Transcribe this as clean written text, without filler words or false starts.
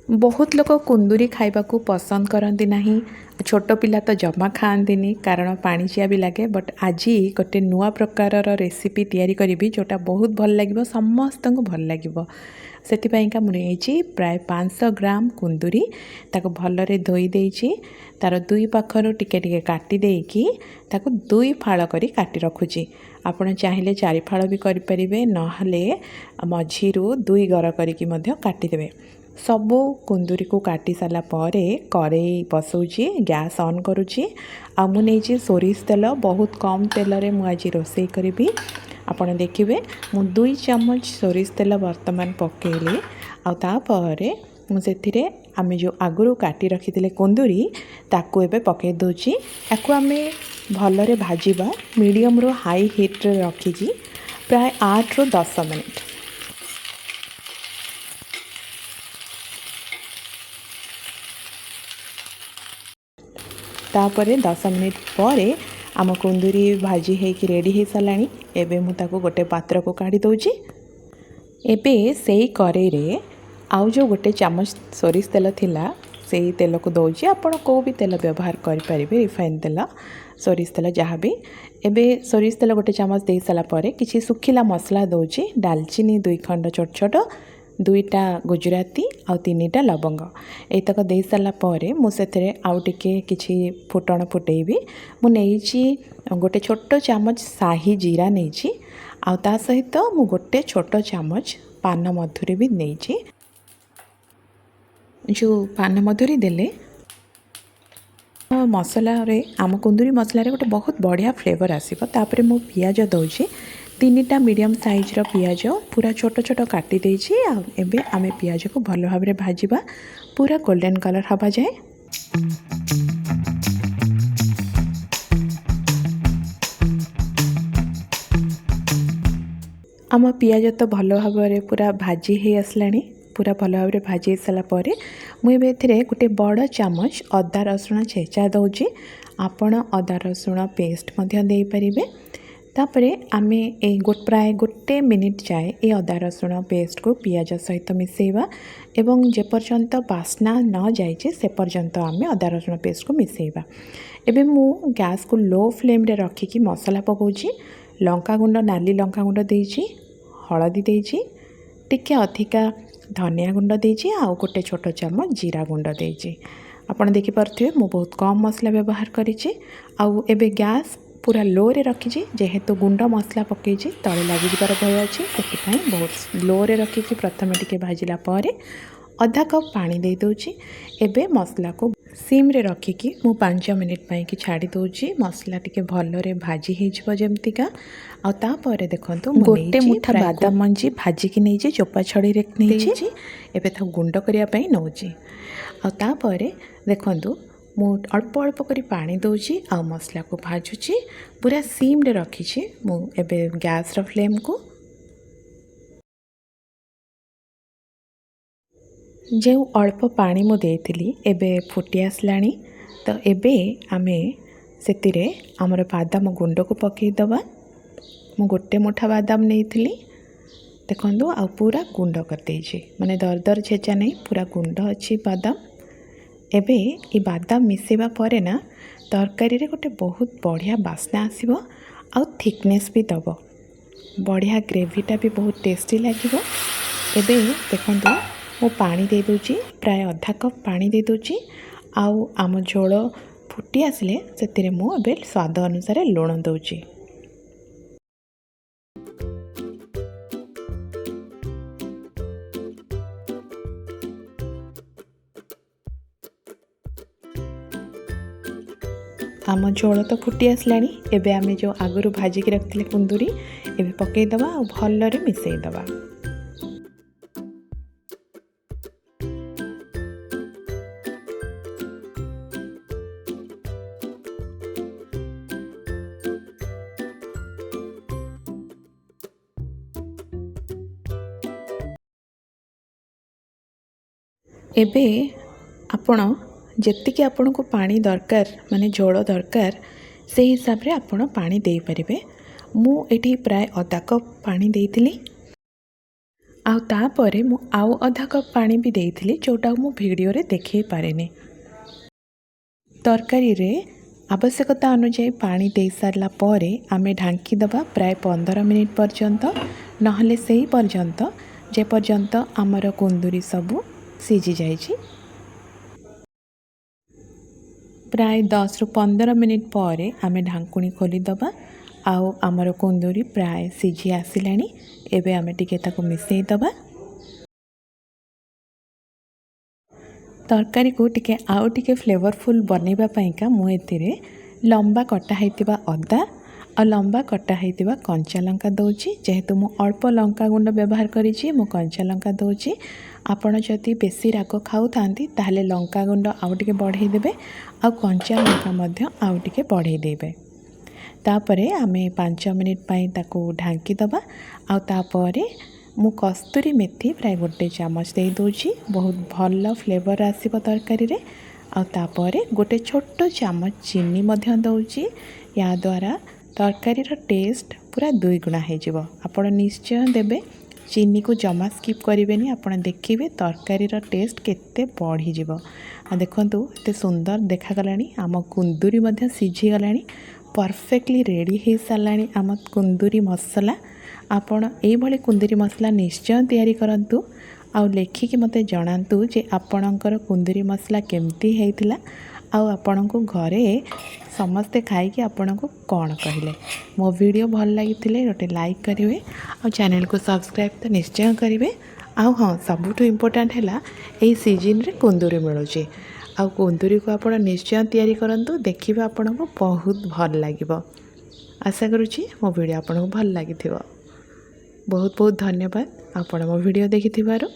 बहुत लोक कुंदूरी खाइबा को पसंद करती नहीं। छोट पिला तो जमा खाआंतीनी कारण पाणिचिया भी लगे। बट आज गोटे नुआ प्रकार रेसिपी तैयारी करी जोटा बहुत भल लगे, समस्त को भल लगे। से मुझे प्राय 500 ग्राम कुंदूरी ताको भलरे धोई देइछि। तार दुई पाखर टिके टिके काटी देइकि ताको दुई फाड़ करी काटी रखुछि। आपण चाहिए 4 फाड़ भी करें, नहले मझीरू दुई गर करिकी मध्य काटिदेवे। सबू कुंदूरी को काटी सारा पर कड़ई बसौची, गैस ऑन करुच्ची। आ मु नहीं सोरिष तेल, बहुत कम तेल रे मु आज रोसई करी। आपण देखिए मु 2 चम्मच सोरिष तेल वर्तमान पकेली। आपर मुझे आम जो आगुरी काटी रखी कुंदूरी ताकू एबे पके दूची। याकू आम भलरे भाजिबा मीडियम रो हाई हिट रे रखिकी प्राय 8 ରୁ 10 मिनिट। तापर 10 मिनिट पर आम कुंदूरी भाजी होगी रेडी हो साराणी। एबे मु ताको गोटे पात्र को काढ़ी दौची। एबे सेई कड़ई रे आउ जो गोटे चम्मच सोरिष तेल थिला सेई तेल को दौची। आपण को भी तेल व्यवहार करि परिबे, रिफाइन तेल, सोरिष तेल जहाँ भी। एबे सोरिष तेल गोटे चम्मच दे सारा पर किछि सुखिला मसला दौची। डालचीनी 2 खंड छोट छोट, 2टा गुजराती आउ 3टा लवंग। एतक दे सारा पर मुझे आउ टिके किछि फुटण फुटेबी। मु नेइछि गोटे छोट चम्मच शाही जीरा नेइछि। आउ ता सहित मु गोटे छोट चम्मच पान मधुरी भी नेइछि। जो पान मधुरी देले मसला रे आम कुंदूरी मसला रे गोटे बहुत बढ़िया फ्लेवर आसीबो। तापरे मु पियाज दौची। 3टा मीडियम साइज रो पियाज पूरा छोट छोट काटी देइछि। एबे आमे पियाज को भल भाबरे भाजिबा पूरा गोल्डन कलर हबा जाए। आम पियाज तो भल भाबरे पूरा भाजी हे आसलानी। पूरा भल भाबरे भाजी सारा पर मुझे एथिरे गोटे बड़ चम्मच अदा रसुण छेचा दौची। आपण अदा रसुण पेस्ट मध्य दे परिबे। तापरे आमे प्राय गोटे मिनिट जाए ये अदा रसुण पेस्ट को पियाज सहित मिसेवा एवं जेपर्यंत बास्ना न जाइए से पर्यंत आमे अदा रसुण पेस्ट को मिसेवा। एबे मु गैस को लो फ्लेम रे रखिकी मसला पकाउची। लंका गुंड, नाली लंका गुंड देइची, हळदी देइची, टिके अधिका धनिया गुंड देइची, आ गोटे छोट चम्मच जीरा गुंड देइची। आपण देखि परथिबे मु बहुत कम मसला व्यवहार करिछि। आउ एबे गैस पूरा लो रे रखिछि, जेहेतु गुंड मसला पकेछि तले लागि जिबार भय अछि। सेतिपई बहुत लो रे रखिकी प्रथमे टिके भाजिला पर आधा कप पानी दे दोछि। एबे मसला को सिम रे रखिकी मु 5 मिनिट पई कि छाड़ी दोछि। मसला टिके भलरे भाजी हे जिवो जेमतिका। आ तापर देखंतु गोटे मुठा बादाम मंजी भाजी कि नै जे चोपा छड़ी रे नै जे एबे था गुंड करिया पई नौछि। आ तापर देखंतु मु अल्प अल्प करी पानी दौची। आ मसला को भाजुची पूरा सिम रे रखिछि। मु एबे गैस रो फ्लेम को जो अल्प पानी मु देइथिली एबे फुटी आसलानी। तो एबे आमे सेतिरे हमर बादाम गुंड को पकई दबा। मु गोटे मुठा बादाम नेइथिली देखंतु आ पूरा गुंड कर देइछि, माने दरदर छेचा नै पूरा गुंड अछि बादाम। एबे ये बादाम मिसेबा परे ना तरकारी रे गोटे बहुत बढ़िया बास्ना आसीबो। आ थिकनेस भी दबो, बढ़िया ग्रेवीटा भी बहुत टेस्टी लागिबो। एबे देखंतु मु पानी दे दोची, प्राय आधा कप पानी दे दोची। आउ आम झोल फुटी आसले सेतिरे मु एबे स्वाद अनुसार लुण दौची। आम झोल तो फुटी आसलानी। एबे आमे जो आगुरु भाजी के रखथिले कुंदूरी एबे पकई दबा आ भलरे मिसई दबा। एबे आपण जेतिकी आपण को पानी दरकार, माने झोल दरकार, से हिसाब रे आपण पानी दे परिबे। मु एठी प्राय आधा कप पानी देइथिली। आउ तापरे मु आउ अधा कप पानी भी देइथिली जोटा मु वीडियो रे देखै पारेनी। तरकारी रे आवश्यकता अनुसार पानी दे सारला परे आमे ढांकी दबा प्राय 15 मिनिट पर्यंत, नहले सही पर्यंत जे पर्यंत आमर कुंदुरी सबू सीझी जाइछि। प्राय 10 रु 15 मिनिट परे आमे ढांकुणी खोली दबा। आउ आमर कुंदुरी प्राय सीझी आसिलानी। एबे आमे टिके ताको मिसई दबा। तरकारी को टिके आउ टिके फ्लेवरफुल बनैबा पाइका मु एथिरे लंबा कटा हैतिबा अदा आ लंबा कटा हैतिबा कंचा लंका दउची। जेहेतु मु अल्प लंका गुंड व्यवहार करिछि मु कंचा लंका दउची। आपण जदि बेसी राग खाउथांती ताहले लंका गुंड आउ टिके बढ़ाई देबे आ कंचा लंका मध्य आउ टिके बढ़ाई देबे। तापरे आमे 5 मिनिट पाई ताको ढांकी दबा। आ तापरे मु कस्तूरी मेथी प्राय 1 चामच दे दोची। बहुत भल फ्लेवर आसीबो तरकारी रे। आ तापरे 1 छोट चामच चीनी मध्य दउची। या द्वारा तरकारी रो टेस्ट पूरा 2 गुणा हे जिवो। आपण निश्चय देबे, चीनी को जमा स्किप करिवेनी। आपण देखिबे तरकारी रो टेस्ट केते बढ़ी जिवो। आ देखंतु एते सुंदर देखा गलानी। आम कुंदुरी मध्य सीझी गलानी, परफेक्टली रेडी हे सालानी आम कुंदुरी मसला। आपण एई भली कुंदुरी मसला निश्चय तैयारी करंतु। आउ लेखिकी मते जणांतु जे आपणकर कुंदुरी मसला केमती हेइतिला। आउ आपणको घरे समस्ते खाइके आपणको कोण कहिले। मो वीडियो भल लागिथिले गोटे लाइक करिवे और चैनल को सब्सक्राइब तो निश्चय करिवे। आउ हाँ, सबुठु इम्पोर्टेंट हैला एई सीजन रे कुंदुरी मिलुची। आउ कुंदुरी को आपण निश्चय तैयारी करंतु, देखिबे आपणको बहुत भल लागिबो। आशा करूची मो वीडियो आपणको भल लागिथिबो। बहुत बहुत धन्यवाद आपण मो वीडियो देखिथिबारो।